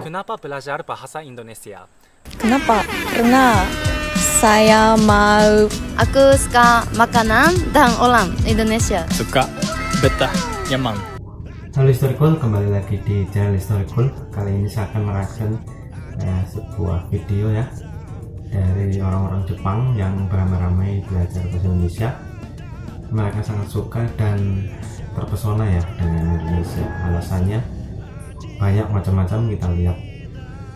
Kenapa belajar bahasa Indonesia? Kenapa? Karena saya mau. Aku suka makanan dan orang Indonesia. Suka, betah, nyaman. Halo Historikul, kembali lagi di channel Historikul. Kali ini saya akan mereaction sebuah video ya dari orang-orang Jepang yang beramai-ramai belajar bahasa Indonesia. Mereka sangat suka dan terpesona ya dengan Indonesia. Alasannya banyak macam-macam, kita lihat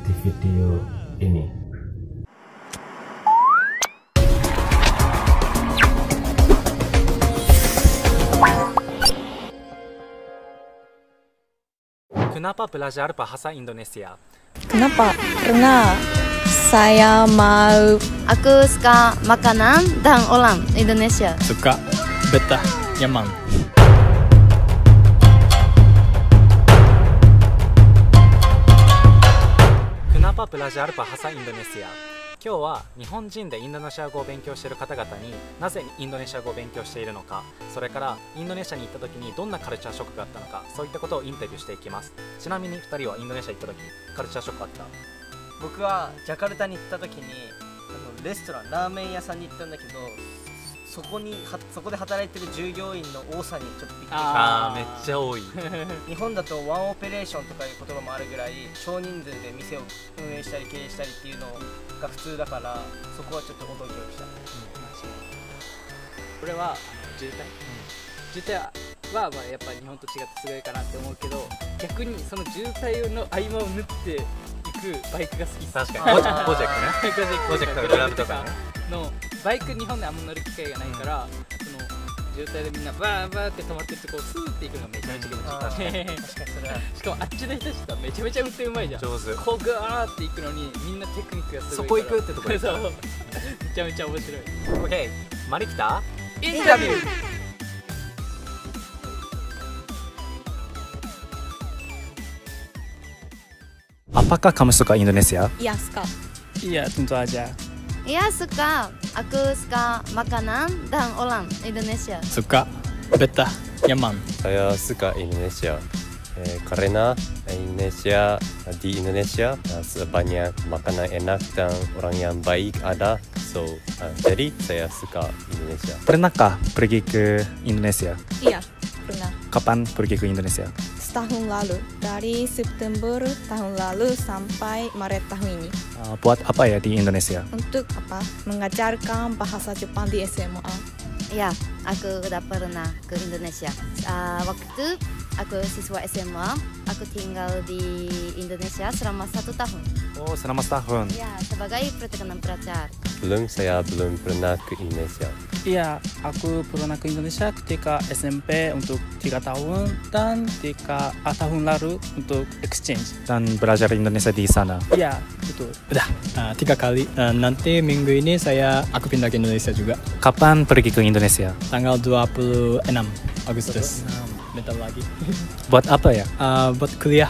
di video ini. Kenapa belajar bahasa Indonesia? Kenapa? Karena saya mau. Aku suka makanan dan orang Indonesia. Suka, betah, nyaman. Kenapa belajar bahasa Indonesia? 今日は日本人でインドネシア語を勉強している方々になぜインドネシア語を勉強しているのか、それからインドネシアに行った時にどんなカルチャーショックがあったのか、そういったことをインタビューしていきます。ちなみに2人はインドネシア行った時カルチャーショックあった？僕はジャカルタに行った時にレストランラーメン屋さんに行ったんだけど、そこで働いてる従業員の多さにちょっとびっくりした。めっちゃ多い。日本だとワンオペレーションとかいう言葉もあるぐらい少人数で店を運営したり経営したりっていうのが普通だから、そこはちょっと驚きました。これは渋滞はまあやっぱ日本と違ってすごいかなって思うけど、逆にその渋滞の合間を縫っていくバイクが好き。確かにゴジェックね。ゴジェックとかグラブとかのバイク日本であんま乗る機会がないから、その渋滞でみんなバーバーって止まってるとこスーって行くのがめちゃめちゃ気持ちいい。確かにそれはしかもあっちの人たちとめちゃめちゃ運転うまいじゃん。上手。こうガーって行くのにみんなテクニックがすそごいから、こ行くってとこでそうめちゃめちゃ面白い。 OK、 マリキタインタビュー。Apakah kamu suka Indonesia? Iya, suka. Iya, tentu aja. Iya suka. Aku suka makanan dan orang Indonesia. Suka, betah, nyaman. Saya suka Indonesia karena di Indonesia banyak makanan enak dan orang yang baik ada. Jadi saya suka Indonesia. Pernahkah pergi ke Indonesia? Iya, pernah. Kapan pergi ke Indonesia? Setahun lalu, dari September tahun lalu sampai Maret tahun ini. Buat apa ya di Indonesia? Untuk apa? Mengajarkan bahasa Jepang di SMA. Ya, aku udah pernah ke Indonesia. Waktu aku siswa SMA, aku tinggal di Indonesia selama 1 tahun. Oh, selama setahun. Ya, sebagai pertukaran pelajar. Saya belum pernah ke Indonesia. Iya, aku pernah ke Indonesia ketika SMP untuk 3 tahun dan 3 tahun lalu untuk exchange. Dan belajar Indonesia di sana. Iya, betul. Udah 3 kali. Nanti minggu ini aku pindah ke Indonesia juga. Kapan pergi ke Indonesia? Tanggal 26 Agustus. Bentar lagi. Buat apa ya? Buat kuliah.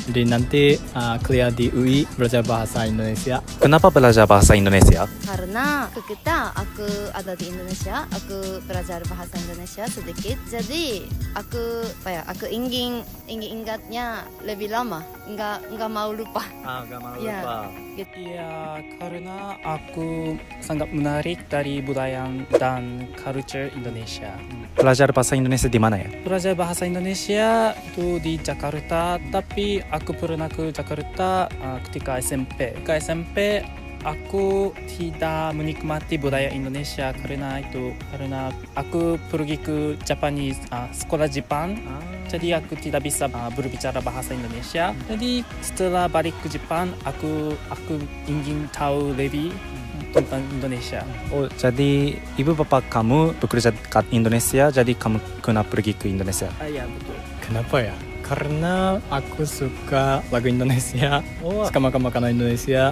Jadi nanti kuliah di UI belajar bahasa Indonesia. Kenapa belajar bahasa Indonesia? Karena kita aku ada di Indonesia, aku belajar bahasa Indonesia sedikit. Jadi aku ingin ingatnya lebih lama, nggak mau lupa. Nggak mau Ya. lupa. Iya, karena aku sangat menarik dari budaya dan culture Indonesia. Belajar bahasa Indonesia di mana ya? Belajar bahasa Indonesia itu di Jakarta, tapi aku pernah ke Jakarta ketika SMP. Ketika SMP aku tidak menikmati budaya Indonesia karena aku pergi ke Japanese sekolah Jepang. Jadi aku tidak bisa berbicara bahasa Indonesia. Jadi setelah balik ke Jepang, aku ingin tahu lebih tentang Indonesia. Oh, jadi ibu bapak kamu bekerja di Indonesia, jadi kamu kena pergi ke Indonesia? Iya, betul. Kenapa ya? Karena aku suka lagu Indonesia, suka makan makanan Indonesia,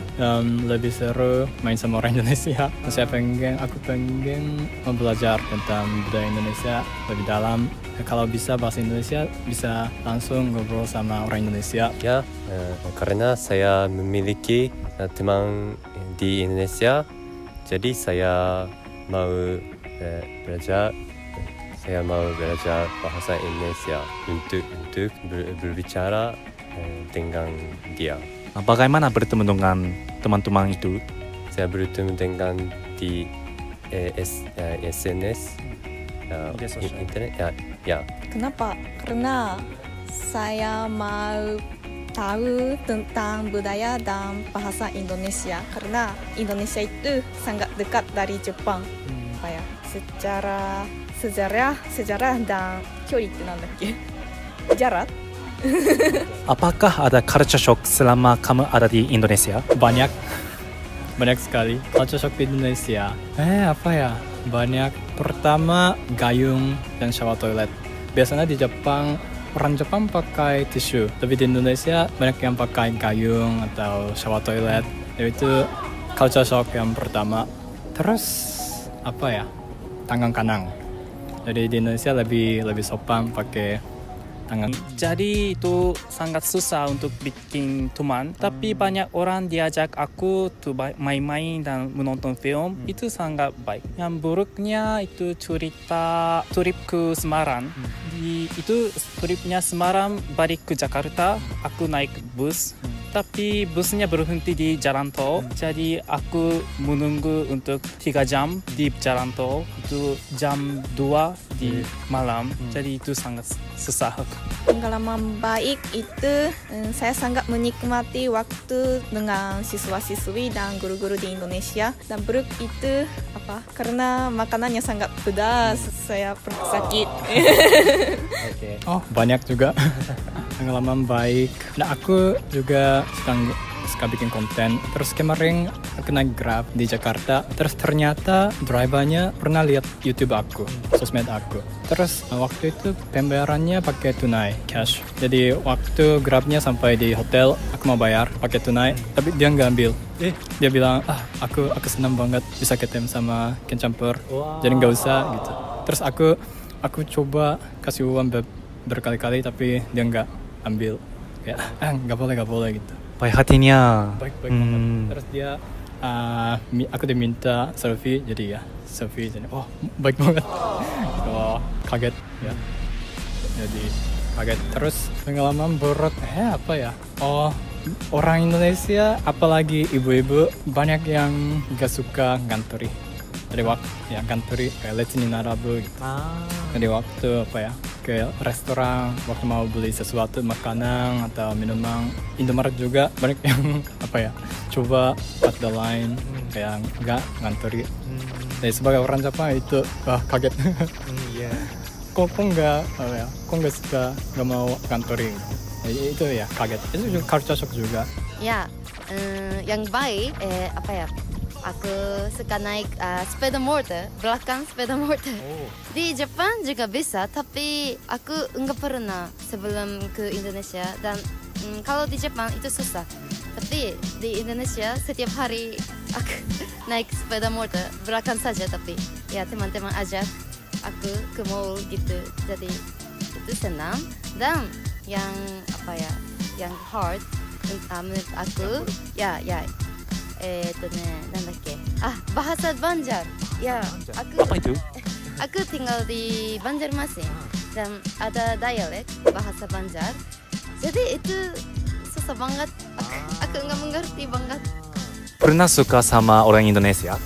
lebih seru main sama orang Indonesia. Aku pengen belajar tentang budaya Indonesia lebih dalam. Kalau bisa bahasa Indonesia, bisa langsung ngobrol sama orang Indonesia. Ya, karena saya memiliki teman di Indonesia, jadi saya mau belajar bahasa Indonesia untuk berbicara dengan dia. Bagaimana bertemu dengan teman-teman itu? Saya bertemu dengan di SNS, Media sosial. internet. Ya. Kenapa? Karena saya mau tahu tentang budaya dan bahasa Indonesia. Karena Indonesia itu sangat dekat dari Jepang. Apa ya? Sejarah dan距離ってなんだっけ? Jarak. Apakah ada culture shock selama kamu ada di Indonesia? Banyak sekali culture shock di Indonesia. Apa ya? Banyak. Pertama, gayung dan shower toilet. Biasanya di Jepang, orang Jepang pakai tisu, tapi di Indonesia banyak yang pakai gayung atau shower toilet. Jadi itu culture shock yang pertama. Terus apa ya? Tangan kanan. Jadi di Indonesia lebih sopan pakai tangan. Jadi itu sangat susah untuk bikin teman. Tapi banyak orang diajak aku tuh main-main dan menonton film. Itu sangat baik. Yang buruknya itu cerita trip ke Semarang. Itu tripnya Semarang balik ke Jakarta. Aku naik bus. Tapi busnya berhenti di jalan tol. Jadi aku menunggu untuk 3 jam di jalan tol. Itu jam 2 di malam. Jadi itu sangat susah. Pengalaman baik itu saya sangat menikmati waktu dengan siswa-siswi dan guru-guru di Indonesia. Dan buruk itu apa? Karena makanannya sangat pedas, saya pernah sakit. Okay. Oh, banyak juga pengalaman baik. Nah, aku juga suka bikin konten. Terus kemarin aku naik Grab di Jakarta. Terus ternyata drivernya pernah lihat YouTube aku, sosmed aku. Terus waktu itu pembayarannya pakai tunai, cash. Jadi waktu Grabnya sampai di hotel, aku mau bayar pakai tunai, tapi dia nggak ambil. Dia bilang, aku senang banget bisa ketemu sama Ken Campur. Jadi nggak usah gitu. Terus aku coba kasih uang berkali-kali, tapi dia nggak ambil. Kayak nggak boleh gitu. Baik hatinya. Baik banget. Terus dia aku diminta selfie, jadi ya selfie. Jadi baik banget. Kaget ya. Jadi kaget. Terus pengalaman buruk apa ya? Orang Indonesia, apalagi ibu-ibu, banyak yang gak suka ganturi. Dari waktu ya ganturi kayak let's ni narabu gitu. Jadi waktu apa ya, ke restoran waktu mau beli sesuatu makanan atau minuman, Indomaret juga banyak yang apa ya, coba cut the line kayak enggak ganturi. Jadi sebagai orang Jepang itu kaget. Kok enggak apa ya, kok enggak suka, enggak mau ganturi. Jadi itu ya kaget. Itu juga culture shock juga. Ya, yang baik apa ya? Aku suka naik sepeda motor, belakang sepeda motor. Di Jepang juga bisa, tapi aku enggak pernah sebelum ke Indonesia. Dan kalau di Jepang itu susah. Tapi di Indonesia setiap hari aku naik sepeda motor, belakang saja. Tapi ya teman-teman ajak aku ke mall gitu. Jadi itu senang. Dan yang apa ya, yang hard menurut aku, ya. Bahasa Banjar. Ya, Apa itu? Aku tinggal di Banjarmasin dan ada dialek bahasa Banjar. Jadi itu susah banget. Aku nggak mengerti banget. Pernah suka sama orang Indonesia?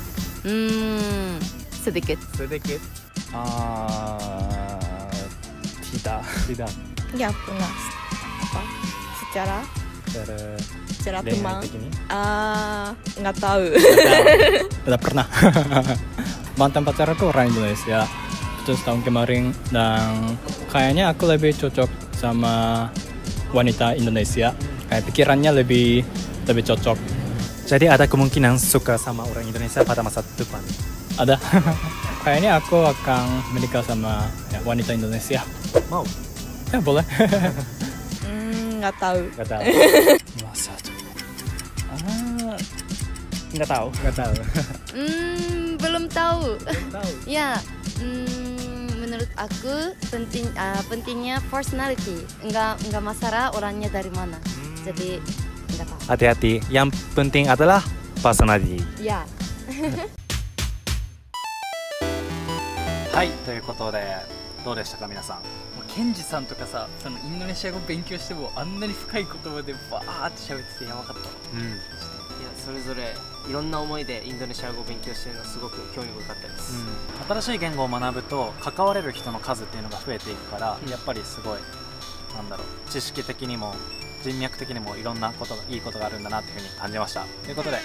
Sedikit. Tidak. Ya pernah. Apa? Secara teman. Nggak tahu. Tidak pernah. Mantan pacar aku orang Indonesia. Terus tahun kemarin, dan kayaknya aku lebih cocok sama wanita Indonesia. Kayak pikirannya lebih cocok. Jadi ada kemungkinan suka sama orang Indonesia pada masa depan? Ada. Kayaknya aku akan menikah sama wanita Indonesia. Mau? Ya boleh. Nggak tahu. Masa nggak tahu. Belum tahu. Ya, menurut aku pentingnya personality. Enggak masalah orangnya dari mana. Jadi enggak tahu. Hati-hati. Yang penting adalah personality. Ya. はい、ということでどうでしたか皆さん。ケンジさんとかさ、そのインドネシア語勉強してもあんなに深い言葉でバーって喋っててやばかった。いやそれぞれいろんな思いでインドネシア語を勉強してるのはすごく興味深かったです、新しい言語を学ぶと関われる人の数っていうのが増えていくから、やっぱりすごいなんだろう、知識的にも人脈的にもいろんなことがいいことがあるんだなっていうふうに感じました。ということで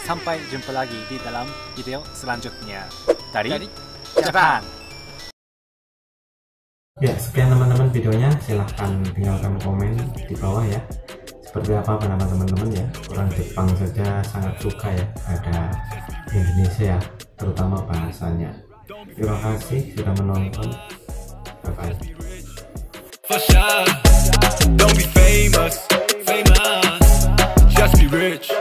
sampai jumpa lagi di dalam video selanjutnya dari Japan. Ya, sekian teman-teman videonya. Silahkan tinggalkan komen di bawah ya. Seperti apa pendapat teman-teman ya. Orang Jepang saja sangat suka ya ada Indonesia, terutama bahasanya. Terima kasih sudah menonton. Bye-bye. For sure, don't be famous, just be rich.